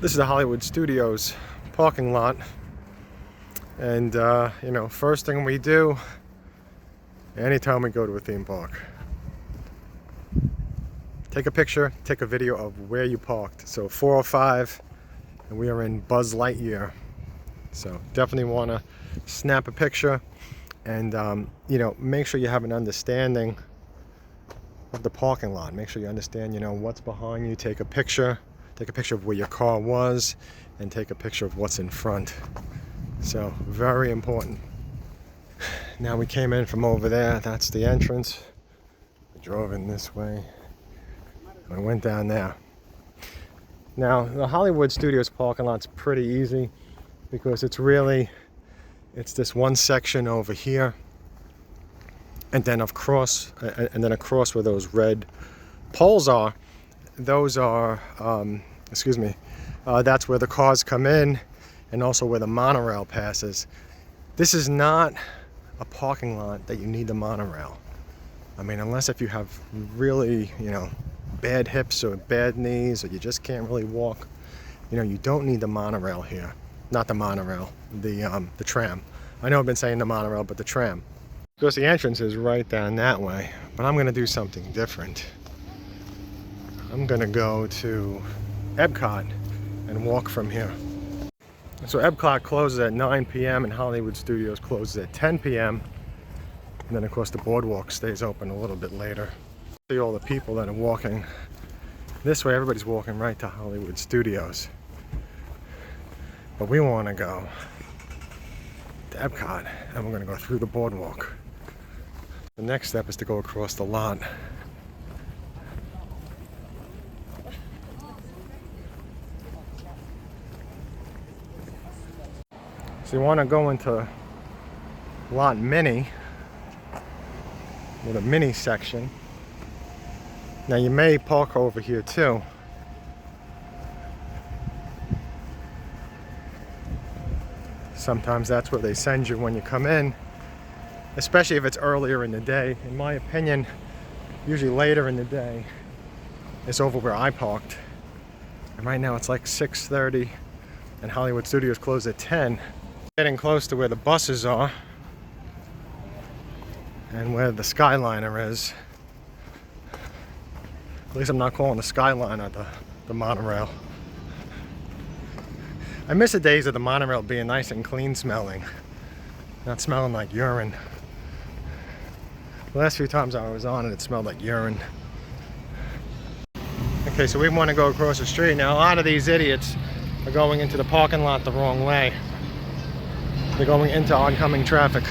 This is the Hollywood Studios parking lot, and you know, first thing we do anytime we go to a theme park, take a picture, take a video of where you parked. So 405, and we are in Buzz Lightyear, so definitely want to snap a picture and you know, make sure you have an understanding of the parking lot. Make sure you understand, you know, what's behind you. Take a picture of where your car was, and take a picture of what's in front. So very important. Now we came in from over there. That's the entrance. We drove in this way. I went down there. Now the Hollywood Studios parking lot's pretty easy because it's this one section over here, and then across where those red poles are. Those are, that's where the cars come in, and also where the monorail passes. This is not a parking lot that you need the monorail. I mean, unless if you have really, you know, bad hips or bad knees, or you just can't really walk, you know, you don't need the monorail here. Not the monorail, the tram. I know I've been saying the monorail, but the tram. Because the entrance is right down that way, but I'm gonna do something different. I'm gonna go to Epcot and walk from here. So Epcot closes at 9 p.m. and Hollywood Studios closes at 10 p.m. And then of course the Boardwalk stays open a little bit later. See all the people that are walking this way. Everybody's walking right to Hollywood Studios. But we wanna go to Epcot, and we're gonna go through the Boardwalk. The next step is to go across the lot. So you want to go into lot mini, with a mini section. Now you may park over here too. Sometimes that's where they send you when you come in, especially if it's earlier in the day. In my opinion, usually later in the day is over where I parked. And right now it's like 6:30 and Hollywood Studios closed at 10. Getting close to where the buses are and where the Skyliner is. At least I'm not calling the Skyliner the monorail. I miss the days of the monorail being nice and clean smelling, not smelling like urine. The last few times I was on it, it smelled like urine. Okay, so we want to go across the street. Now a lot of these idiots are going into the parking lot the wrong way. They're going into oncoming traffic.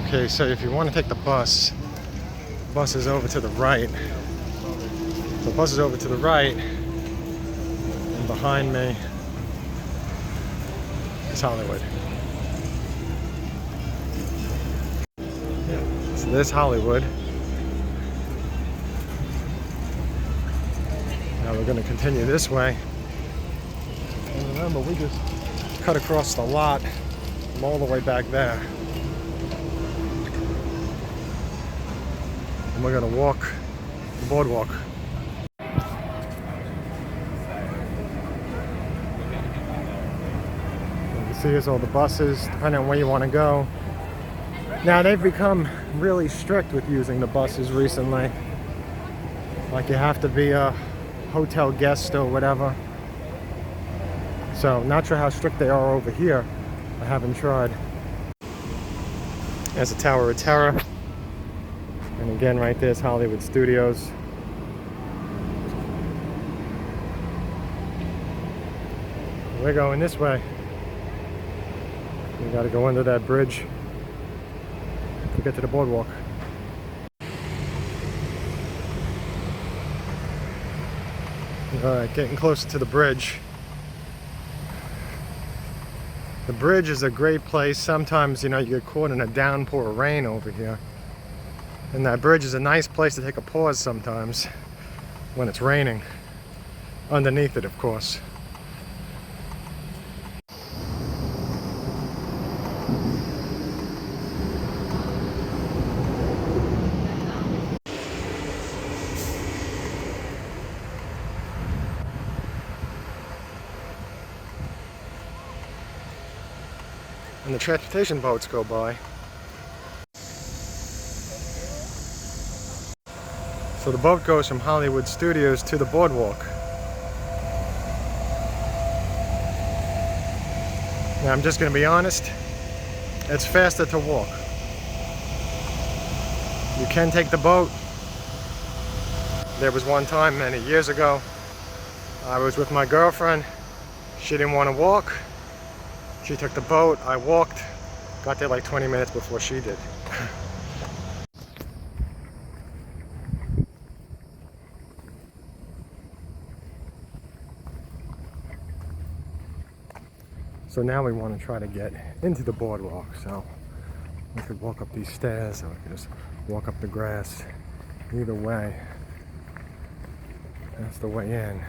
Okay, so if you want to take the bus is over to the right. So the bus is over to the right, and behind me is Hollywood. So there's Hollywood. Now we're going to continue this way. And remember, we just cut across the lot from all the way back there. And we're going to walk the Boardwalk. You can see here's all the buses, depending on where you want to go. Now they've become really strict with using the buses recently. Like you have to be a hotel guest or whatever. So, not sure how strict they are over here. I haven't tried. There's the Tower of Terror. And again, right there's Hollywood Studios. We're going this way. We gotta go under that bridge to get to the Boardwalk. Alright, getting closer to the bridge. The bridge is a great place. Sometimes, you know, you get caught in a downpour of rain over here. And that bridge is a nice place to take a pause sometimes when it's raining. Underneath it, of course. and the transportation boats go by. So the boat goes from Hollywood Studios to the Boardwalk. Now I'm just going to be honest, it's faster to walk. You can take the boat. There was one time many years ago, I was with my girlfriend. She didn't want to walk. She took the boat, I walked, got there like 20 minutes before she did. So now we want to try to get into the boardwalk. So we could walk up these stairs or we could just walk up the grass. Either way, that's the way in.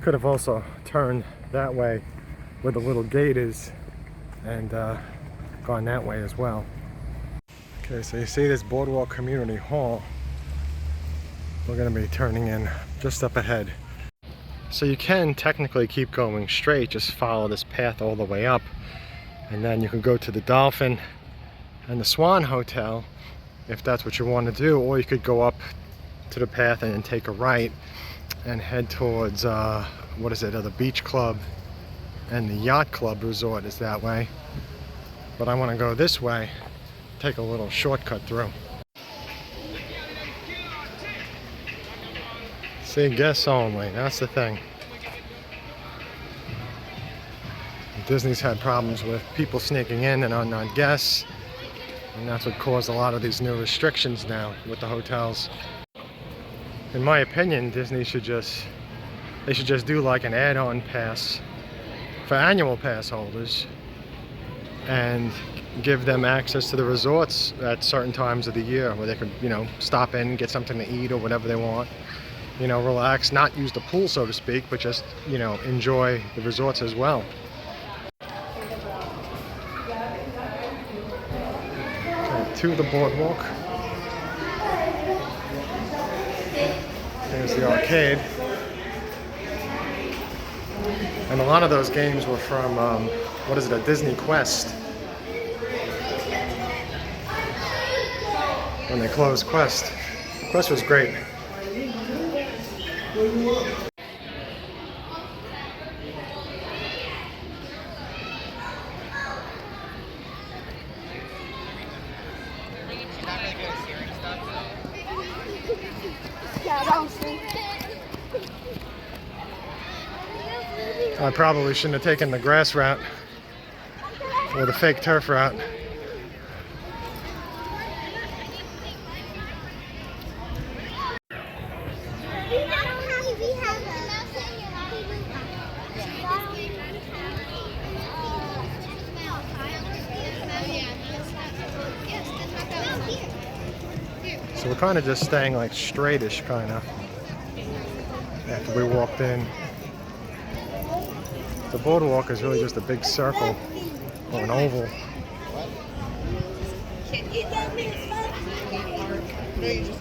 Could have also turned that way where the little gate is and gone that way as well. Okay, so you see this Boardwalk Community Hall. We're going to be turning in just up ahead. So you can technically keep going straight, just follow this path all the way up, and then you can go to the Dolphin and the Swan Hotel if that's what you want to do, or you could go up to the path and then take a right and head towards what is it, the Beach Club and the Yacht Club Resort is that way. But I want to go this way, take a little shortcut through. See, guests only, that's the thing. Disney's had problems with people sneaking in and are not guests, and that's what caused a lot of these new restrictions now with the hotels. In my opinion, Disney should just do like an add-on pass for annual pass holders and give them access to the resorts at certain times of the year where they could, you know, stop in, get something to eat or whatever they want. You know, relax, not use the pool, so to speak, but just, you know, enjoy the resorts as well. Okay, to the boardwalk. There's the arcade. And a lot of those games were from, what is it, a Disney Quest. When they closed Quest. Quest was great. I probably shouldn't have taken the grass route or the fake turf route. So we're kind of just staying like straightish kind of after we walked in. The boardwalk is really just a big circle or an oval.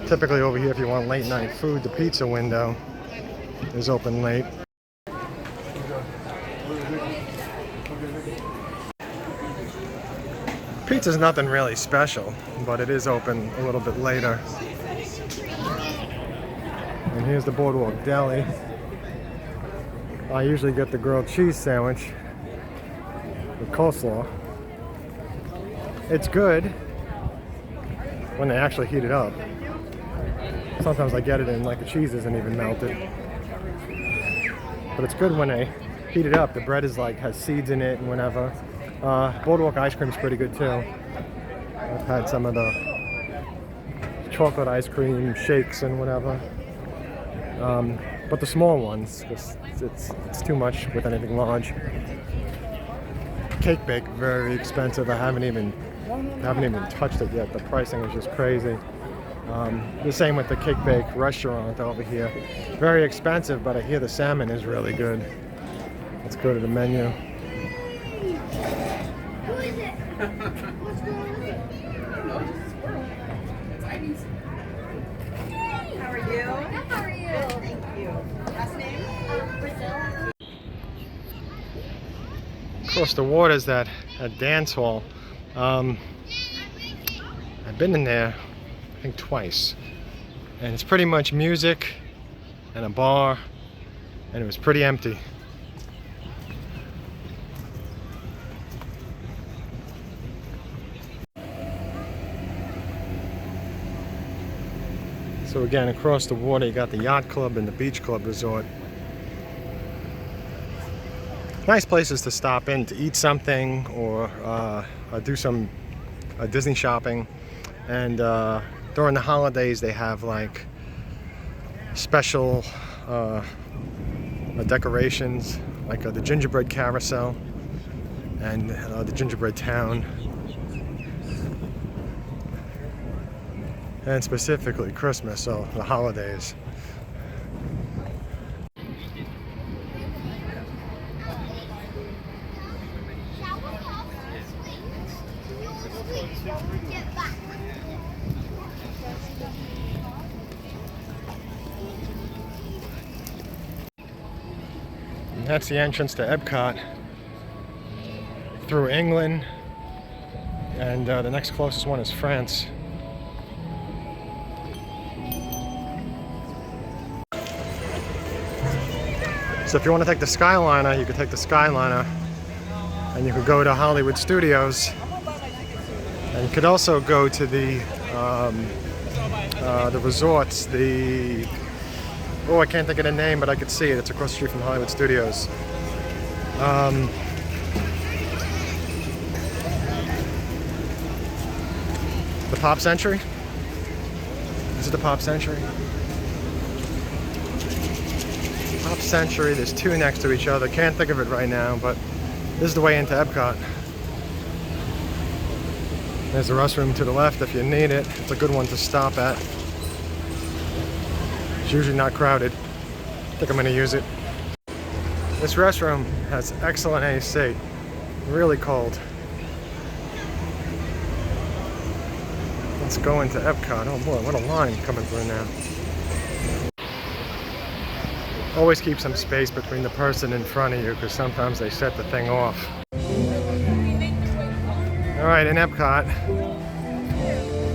Typically over here if you want late night food, the pizza window is open late. Pizza's nothing really special, but it is open a little bit later. And here's the Boardwalk Deli. I usually get the grilled cheese sandwich with coleslaw. It's good when they actually heat it up. Sometimes I get it and like the cheese isn't even melted. But it's good when they heat it up. The bread is like has seeds in it and whatever. Boardwalk ice cream is pretty good too. I've had some of the chocolate ice cream shakes and whatever. But the small ones, it's too much with anything large. Cake bake, very expensive. I haven't even touched it yet. The pricing is just crazy. The same with the Cake Bake restaurant over here. Very expensive, but I hear the salmon is really good. Let's go to the menu. Who is it? What's going on? How are you? How are you? Thank you. Last name? Brazil. Across the water is that a dance hall. I've been in there, I think twice, and it's pretty much music and a bar, and it was pretty empty. So again, across the water you got the yacht club and the beach club resort. Nice places to stop in to eat something or do some Disney shopping. And during the holidays they have like special decorations, like the gingerbread carousel and the gingerbread town. And specifically Christmas, so the holidays. And that's the entrance to Epcot through England, and the next closest one is France. So if you want to take the Skyliner, you could take the Skyliner, and you could go to Hollywood Studios, and you could also go to the resorts. I can't think of the name, but I could see it. It's across the street from Hollywood Studios. The Pop Century. Is it the Pop Century? Pop Century, there's two next to each other. Can't think of it right now, but this is the way into Epcot. There's the restroom to the left if you need it. It's a good one to stop at. It's usually not crowded. I think I'm going to use it. This restroom has excellent AC. Really cold. Let's go into Epcot. Oh boy, what a line coming through now. Always keep some space between the person in front of you, because sometimes they set the thing off. Alright, in Epcot,